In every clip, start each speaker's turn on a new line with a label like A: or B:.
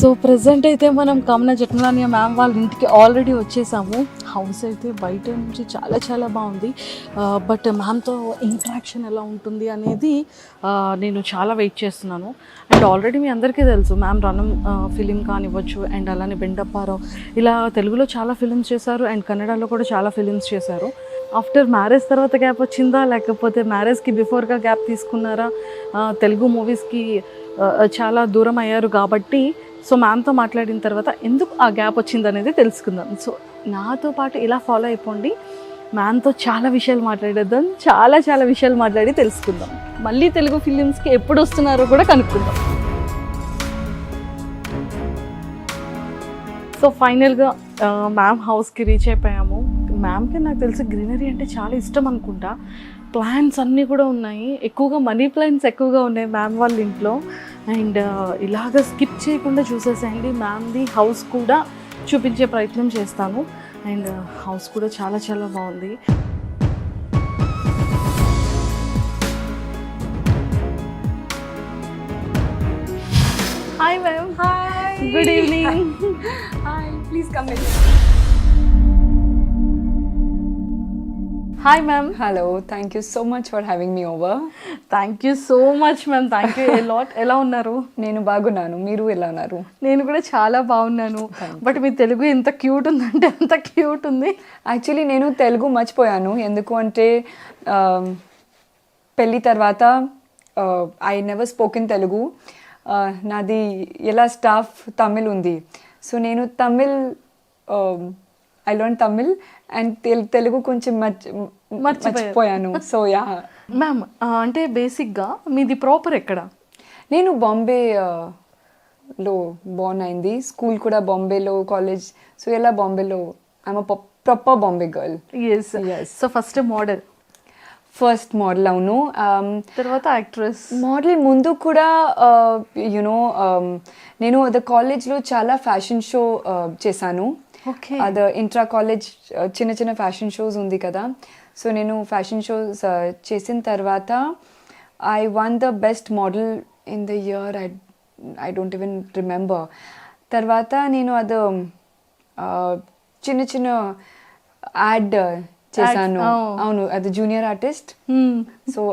A: So present అయితే మనం కమ్నా Jethmalani ma'am వాళ్ళ ఇంటికి ఆల్రెడీ వచ్చేసాము. హౌస్ అయితే బయట నుంచి చాలా చాలా బాగుంది. బట్ మ్యామ్తో ఇంట్రాక్షన్ ఎలా ఉంటుంది అనేది నేను చాలా వెయిట్ చేస్తున్నాను. అండ్ ఆల్రెడీ మీ అందరికీ తెలుసు మ్యామ్ రణం ఫిలిం కానివ్వచ్చు, అండ్ అలానే బెండప్పారావు, ఇలా తెలుగులో చాలా ఫిలిమ్స్ చేశారు అండ్ కన్నడలో కూడా చాలా ఫిలిమ్స్ చేశారు. ఆఫ్టర్ మ్యారేజ్ తర్వాత గ్యాప్ వచ్చిందా, లేకపోతే మ్యారేజ్కి బిఫోర్గా గ్యాప్ తీసుకున్నారా? తెలుగు మూవీస్కి చాలా దూరం అయ్యారు కాబట్టి సో మ్యామ్తో మాట్లాడిన తర్వాత ఎందుకు ఆ గ్యాప్ వచ్చింది అనేది తెలుసుకుందాం. సో నాతో పాటు ఇలా ఫాలో అయిపోండి. మ్యామ్తో చాలా విషయాలు మాట్లాడేద్దాం, చాలా చాలా విషయాలు మాట్లాడి తెలుసుకుందాం. మళ్ళీ తెలుగు ఫిలిమ్స్కి ఎప్పుడు వస్తున్నారో కూడా కనుక్కుందాం. సో ఫైనల్గా మ్యామ్ హౌస్కి రీచ్ అయిపోయాము. మ్యామ్కి నాకు తెలిసి గ్రీనరీ అంటే చాలా ఇష్టం అనుకుంటా. ప్లాంట్స్ అన్నీ కూడా ఉన్నాయి, ఎక్కువగా మనీ ప్లాంట్స్ ఎక్కువగా ఉన్నాయి మ్యామ్ వాళ్ళ ఇంట్లో. అండ్ ఇలాగ స్కిప్ చేయకుండా చూసేసేయండి. మ్యామ్ది హౌస్ కూడా చూపించే ప్రయత్నం చేస్తాను. అండ్ హౌస్ కూడా చాలా చాలా బాగుంది. Hi ma'am.
B: Hi,
A: good evening.
B: Hi, please come in.
A: Hi ma'am.
B: Hello, thank you so much for having me over.
A: Thank you so much ma'am, thank you a lot. ఎలా ఉన్నారు?
B: నేను బాగున్నాను, మీరు ఎలా ఉన్నారు?
A: నేను కూడా చాలా బాగున్నాను. బట్ మీ తెలుగు ఎంత క్యూట్ ఉందంటే అంత క్యూట్ ఉంది.
B: యాక్చువల్లీ నేను తెలుగు మర్చిపోయాను, ఎందుకు అంటే పెళ్ళి తర్వాత ఐ నెవర్ స్పోకెన్ తెలుగు. నాది ఎలా స్టాఫ్ తమిళ్ ఉంది, సో నేను Tamil I learn Tamil and Telugu కొంచెం మర్చిపోయాను. సో యా
A: మ్యామ్, అంటే బేసిక్గా మీది ప్రాపర్ ఎక్కడ?
B: నేను బాంబే లో బోర్న్ అయింది, స్కూల్ కూడా బాంబేలో, కాలేజ్. సో ఎలా బాంబేలో I'm proper Bombay girl.
A: Yes. So first model,
B: first model అవును.
A: తర్వాత యాక్ట్రెస్.
B: మోడల్ ముందు కూడా యునో నేను అది కాలేజ్లో చాలా ఫ్యాషన్ షో చేశాను.
A: ఓకే.
B: అది ఇంట్రా కాలేజ్ చిన్న చిన్న ఫ్యాషన్ షోస్ ఉంది కదా, సో నేను ఫ్యాషన్ షోస్ చేసిన తర్వాత I one the best model in the year. I don't even remember. తర్వాత నేను అది చిన్న చిన్న యాడ్ చేశాను. అవును, అది జూనియర్ ఆర్టిస్ట్. సో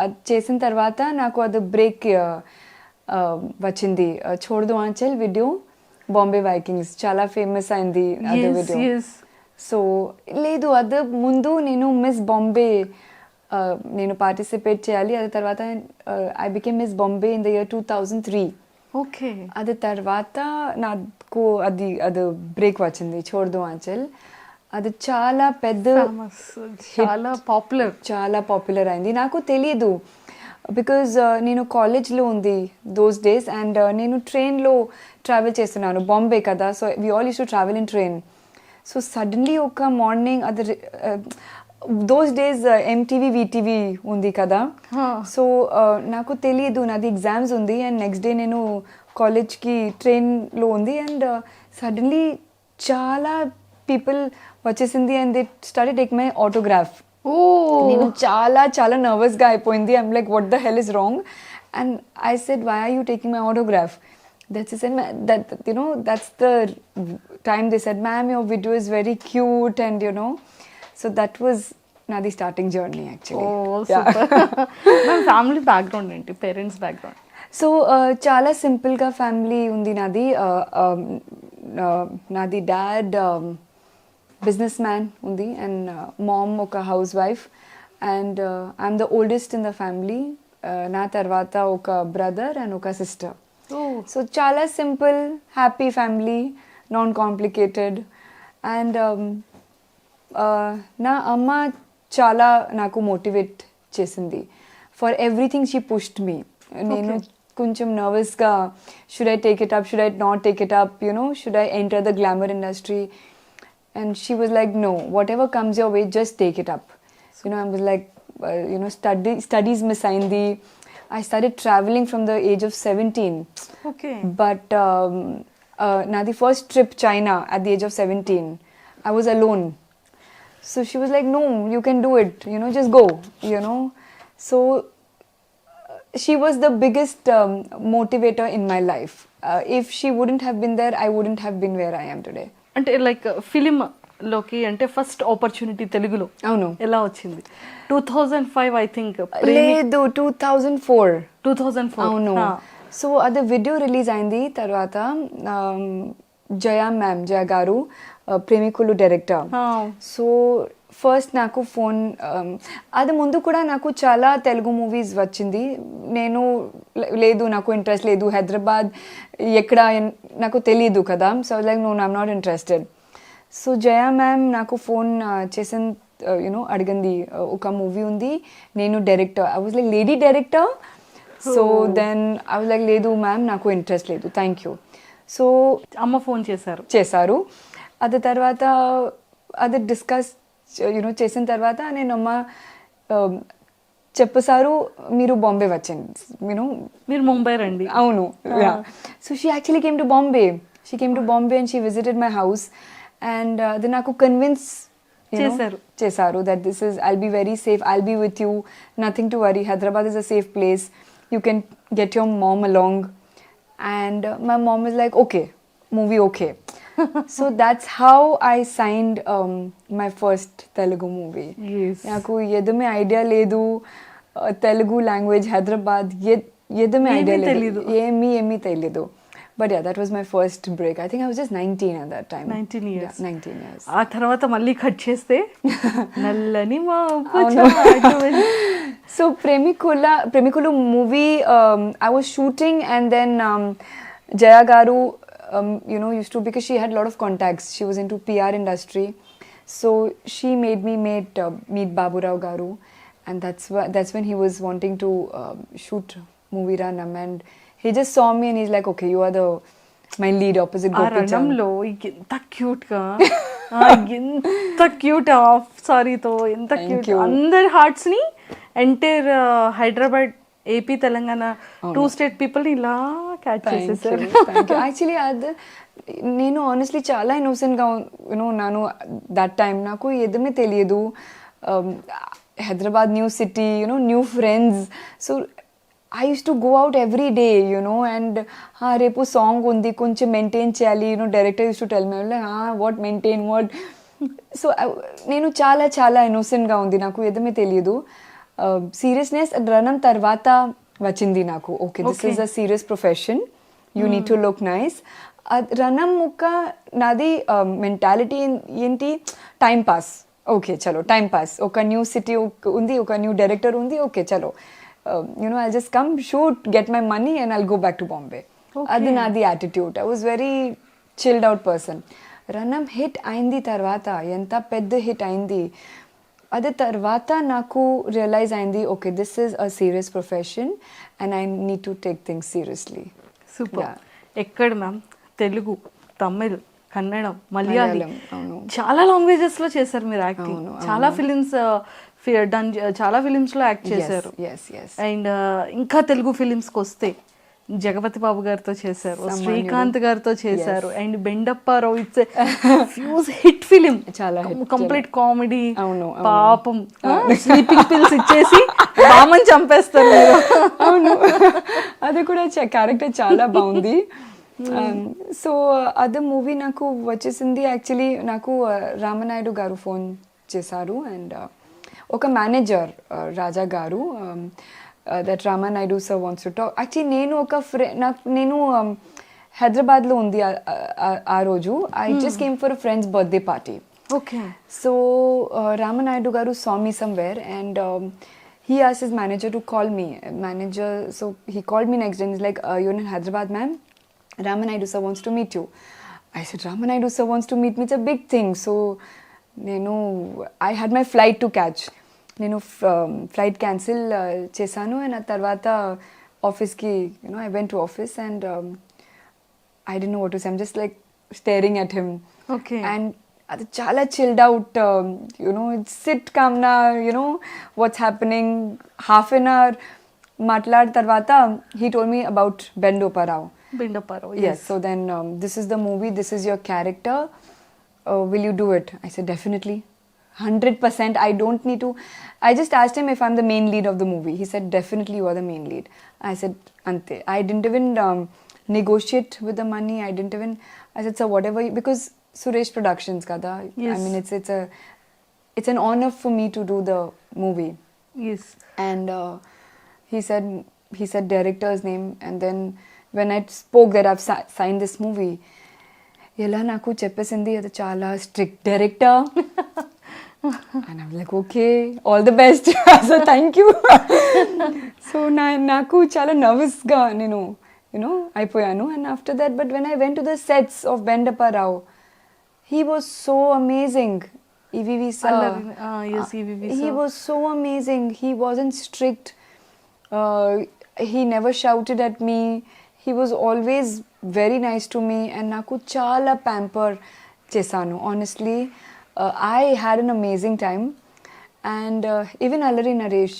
B: అది చేసిన తర్వాత నాకు అది బ్రేక్ వచ్చింది. చోడదు ఆంచల్ వీడియో బాంబే వైకింగ్స్ చాలా ఫేమస్ అయింది అది వీడియో. సో లేదు, అది ముందు నేను మిస్ బాంబే నేను పార్టిసిపేట్ చేయాలి. అది తర్వాత I became miss Bombay in the year 2003.
A: Okay.
B: అది తర్వాత నాకు అది బ్రేక్ వచ్చింది చోడదు ఆంచల్. అది చాలా పెద్ద, చాలా పాపులర్ అయింది. నాకు తెలియదు బికాజ్ నేను కాలేజ్లో ఉంది దోస్ డేస్ అండ్ నేను ట్రైన్లో ట్రావెల్ చేస్తున్నాను, బాంబే కదా, so we all use to travel in train. So suddenly ఒక మార్నింగ్ అది దోస్ డేస్ ఎంటీవీ వీటీవీ ఉంది కదా, సో నాకు తెలియదు నాది ఎగ్జామ్స్ ఉంది అండ్ నెక్స్ట్ డే నేను కాలేజ్కి ట్రైన్లో ఉంది అండ్ సడన్లీ చాలా పీపుల్ వచ్చేసింది and they started take my autograph. నేను చాలా చాలా నర్వస్గా అయిపోయింది. I'm like what the hell is wrong and I said why are you taking my autograph? That's the time they said, ma'am, your video is very cute and so that was nadi starting journey actually.
A: Oh, super. Ma'am, family background enti, parents background?
B: So chala simple ga family undi nadi. Nadi dad businessman undi and mom oka housewife and I'm the oldest in the family. Na tarvata oka brother and oka sister. So చాలా simple happy family, non complicated. And నా అమ్మ చాలా నాకు motivate చేసింది. For everything she pushed me. నేను కొంచెం నర్వస్గా should I take it up, should I not take it up, should I enter the glamour industry? And she was like, no, whatever comes your way, just take it up. I was like, studies miss అయింది. I started traveling from the age of 17.
A: Okay.
B: But now the first trip China at the age of 17, I was alone. So she was like, no, you can do it, just go, So she was the biggest motivator in my life. If she wouldn't have been there, I wouldn't have been where I am today.
A: అంటే like film లోకి అంటే first opportunity తెలుగులో
B: అవును.
A: ఎలా వచ్చింది? 2005 I think.
B: లేదు, 2004.
A: 2004.
B: అవును. So అది వీడియో రిలీజ్ అయింది తర్వాత జయ గారు ప్రేమికులు డైరెక్టర్. సో ఫస్ట్ నాకు ఫోన్, అది ముందు కూడా నాకు చాలా తెలుగు మూవీస్ వచ్చింది. నేను లేదు, నాకు ఇంట్రెస్ట్ లేదు, హైదరాబాద్ ఎక్కడ నాకు తెలియదు కదా. So like no, I'm not interested. So Jaya ma'am నాకు ఫోన్ చేసిన అడిగింది, ఒక మూవీ ఉంది, నేను director. I was like lady director. So then I was like లేదు మ్యామ్, నాకు ఇంట్రెస్ట్ లేదు, థ్యాంక్ యూ. సో
A: అమ్మ ఫోన్
B: చేశారు. అది తర్వాత అది డిస్కస్ చేసిన తర్వాత నేను అమ్మ చెప్పసారు, మీరు బాంబే వచ్చండి,
A: మీరు ముంబై రండి.
B: అవును. So she actually came to Bombay. She came to Bombay and she visited my house. And అది నాకు కన్విన్స్ చేశారు that this is, I'll be very safe, I'll be with you, nothing to worry, Hyderabad is a safe place, you can get your mom along. And my mom was like, okay, movie okay. So that's how I signed my first Telugu movie. నాకు ఎదుమే idea లేదు, Telugu language, Hyderabad ఎదుమే idea లేదు, ఏమీ తెలియదు. But yeah, that was my first break. I think I was just 19 at that time.
A: 19 years.
B: Yeah, 19 years.
A: ఆ తర్వాత మళ్ళీ cut చేస్తే నల్లని మా
B: So Premikulu movie, I was shooting, and then Jaya garu used to, because she had a lot of contacts, she was into PR industry, so she made me meet Babu Rao garu, and that's when he was wanting to shoot movie Ranam, and he just saw me and he's like, okay, you are my lead opposite Gopi Chan.
A: రంగంలో ఎంత cute గా, ఎంత cute of సారీతో, ఎంత cute, అందరి hearts ని entire Hyderabad, AP, Telangana 2 state people ఇలా catch చేసేసారు.
B: Actually అది నేను ఆనెస్ట్లీ చాలా ఇన్నోసెంట్ గా ఉన్నాను దట్ టైం. నాకు ఏదేమీ తెలియదు. Hyderabad new city, new friends. So I used to go out every day, and repu song undi, koncham maintain cheyali, director used to tell me, like, what maintain, what. So nenu చాలా innocent ga undi, naku edame teliyadu. Seriousness ranam tarvata vachindi naku. Okay, this is a serious profession, you need to look nice. Ranam muka nadi mentality enti, time pass. Okay, chalo, time pass. Oka new city undi, oka new director undi, okay, chalo. I'll just come, shoot, get my money, and I'll go back to Bombay. Adi nadi attitude. I was very chilled out person. Ranam hit aindi tarvata, enta pedda hit aindi. Adi tarvata naku realize aindi, okay, this is a serious profession and I need to take things seriously.
A: Super. ఎక్కడ ma'am? Telugu, Tamil, కన్నడం, మలయాళం, చాలా languages లో చేశారు మీరు acting. చాలా films చాలా films లో act చేశారు. And ఇంకా తెలుగు ఫిలిమ్స్ కి వస్తే జగపతి బాబు గారితో చేశారు, శ్రీకాంత్ గారితో చేశారు, and Bendu Apparao, it's fuse hit film, complete comedy. పాపం స్లీపింగ్ పిల్స్ ఇచ్చేసి బామని చంపేస్తారు మీరు.
B: అవును, అది కూడా క్యారెక్టర్ చాలా బాగుంది. సో అదే మూవీ నాకు వచ్చేసింది. యాక్చువల్లీ నాకు రామనాయుడు గారు ఫోన్ చేశారు, అండ్ ఒక మేనేజర్ రాజా గారు, that Rama Naidu sir wants to talk. Actually నేను హైదరాబాద్లో ఉంది ఆ రోజు. I just came for a friends birthday party.
A: Okay.
B: So Rama Naidu గారు saw me somewhere, and he asked his manager to call me. So he called me next day and he's like, you're in Hyderabad, ma'am, Ramanaidu sir wants to meet you. I said, Ramanaidu sir wants to meet me, it's a big thing. So I had my flight to catch. నేను flight cancel చేశాను, and ఆ తర్వాత ఆఫీస్కి I went to office, and I didn't know what to say. I'm just like staring at him.
A: Okay.
B: And అది చాలా chilled out, sit Kamna, what's happening. Half an hour మాట్లాడిన తర్వాత he told me about Bendopparao. Yes. So then this is the movie, this is your character, will you do it? I said definitely, 100%. I don't need to. I just asked him if I'm the main lead of the movie. He said definitely you are the main lead. I said ante. I didn't even negotiate with the money. I didn't even, I said, sir, whatever, because Suresh Productions kada.
A: Yes.
B: I mean, it's an honor for me to do the movie.
A: Yes.
B: And he said director's name, and then when I spoke that I've signed this movie, ఎలా నాకు చెప్పేసింది అది చాలా strict director. And I'm like okay all the best, so thank you. So నాకు చాలా నర్వస్గా నేను అయిపోయాను. And after that, but when I went to the sets of Bendappa Rao, he was so amazing. EVV sir.
A: Yes, EVV sir.
B: He was so amazing. He wasn't strict. He never shouted at me. He was always very nice to me. And naku chala pamper chesanu. Honestly, I had an amazing time. And even Allari Naresh,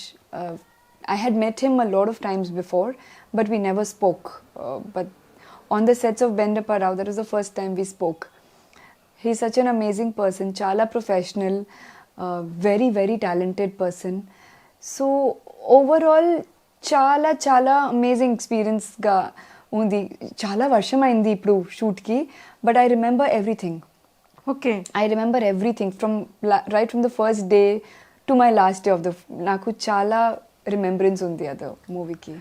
B: I had met him a lot of times before, but we never spoke. But on the sets of Bendappa Rao, that was the first time we spoke. He's such an amazing person, chala professional, very, very talented person. So overall, chala amazing experience ga undi. Chala varsham ayindi ippudu shoot ki, but I remember everything.
A: Okay.
B: I remember everything right from the first day to my last day of the. Naku chala remembrance undi adu movie ki.